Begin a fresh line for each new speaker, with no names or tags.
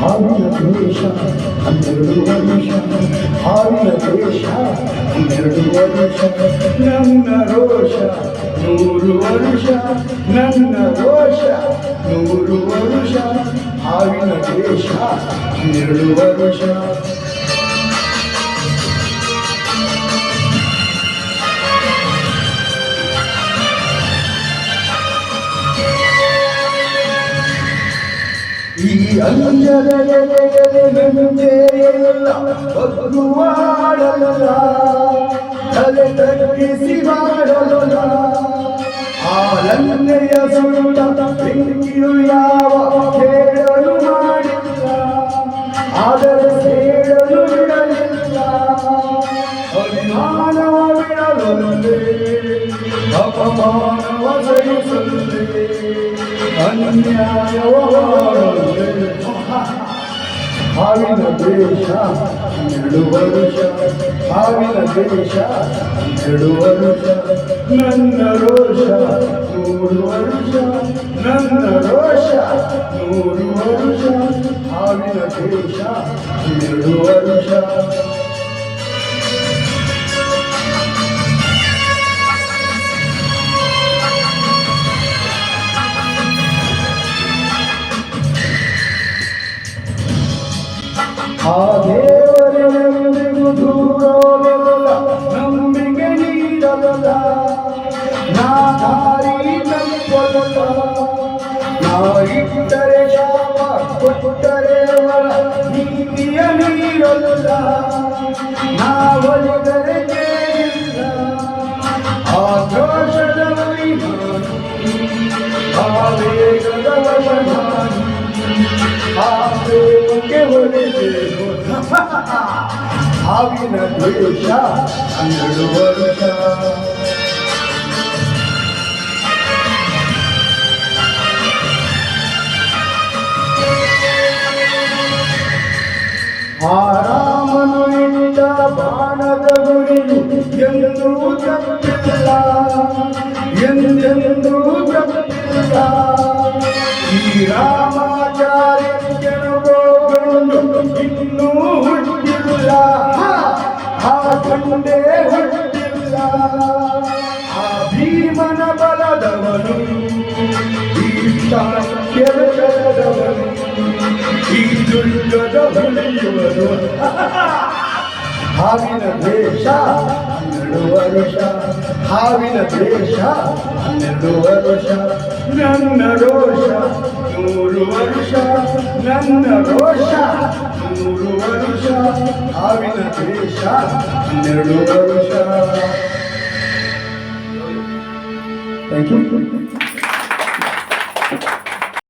ಹಾವಿನ ದ್ವೇಷ 12 ವರ್ಷ ಹಾವಿನ ದ್ವೇಷ 12 ವರ್ಷ ನನ್ನ ರೋಷ 100 ವರ್ಷ ನನ್ನ ರೋಷ 100 ವರ್ಷ ಹಾವಿನ ದ್ವೇಷ 12 ವರ್ಷ ಈ ಅಂಜದ ನೆನೆಯಲ್ಲ ಬಗ್ಗುವಾಡಲ್ಲ ತಲೆ ತಗ್ಗಿಸಿ ಮಾಡಲ್ಲ ಆಲನ್ನೆಯ ಸುಳ್ಳ ಬೆಂಕಿಯು ಯಾವ ಕೇಳಲು ಮಾಡಿಲ್ಲ ಆದರೆ ಸೇರಲು ಬಿಡಲಿಲ್ಲ ಅಭಿಮಾನವ ಬಿಡಲೊಂದೇ ಅಪಮಾನವ ಸಹಿಸಲೇ ಅನ್ಯಾಯವ ಹಾವಿನ ದ್ವೇಷ 12 ವರ್ಷ ಹಾವಿನ ದ್ವೇಷ 12 ವರ್ಷ ನನ್ನ ರೋಷ 100 ವರ್ಷ ನನ್ನ ರೋಷ 100 ವರ್ಷ ಹಾವಿನ ದ್ವೇಷ 12 ವರ್ಷ ಆ ದೇವರೆಂದಿಗೂ ದೂರವಿಲ್ಲ ನಂಬಿಕೆ ನೀಡಲ್ಲ ನಾ ದಾರಿ ತಪ್ಪಲ್ಲ ನಾ ಇಟ್ಟರೆ ಶಾಪ ಕೊಟ್ಟರೆ ವರ ನೀತಿಯ ನೀಡಲ್ಲ ನಾ ಒಲಿದರೆ ಕೇಳಿಲ್ಲ ಆ ದೋಷದ ಆ ವೇಗದ ವಶಮಾನಿ ಆ ಪ್ರೇಮಕ್ಕೆ ಹೊಲಿಬೇಕು ಹಾವಿನ ದ್ವೇಷ 12 ವರ್ಷ ಆ ರಾಮನು ಇಟ್ಟ ಬಾಣದ ಗುರಿಯು ಎಂದೂ ತಪ್ಪಿಲ್ಲ ಎಂದೆಂದೂ ತಪ್ಪಿಲ್ಲ ಈ ರಾಮಾಚಾರ್ಯನು ಇನ್ನೂ ಹುಟ್ಟಿಲ್ಲ ಆ ಕಂಡೇ ಹುಟ್ಟಿಲ್ಲ ಆ ಭೀಮನ ಬಲದವನು ಈ ಕೆಳದವನು ಈ ದುರ್ಗದ ಹುಲಿಯುವರು ಹಾವಿನ ದ್ವೇಷ 12 ವರ್ಷ ಹಾವಿನ ದ್ವೇಷ 12 ವರ್ಷ ನನ್ನ ರೋಷ 100 ವರ್ಷ ನನ್ನ ರೋಷ 100 ವರ್ಷ ಹಾವಿನ ದ್ವೇಷ 12 ವರ್ಷ ಥ್ಯಾಂಕ್ ಯು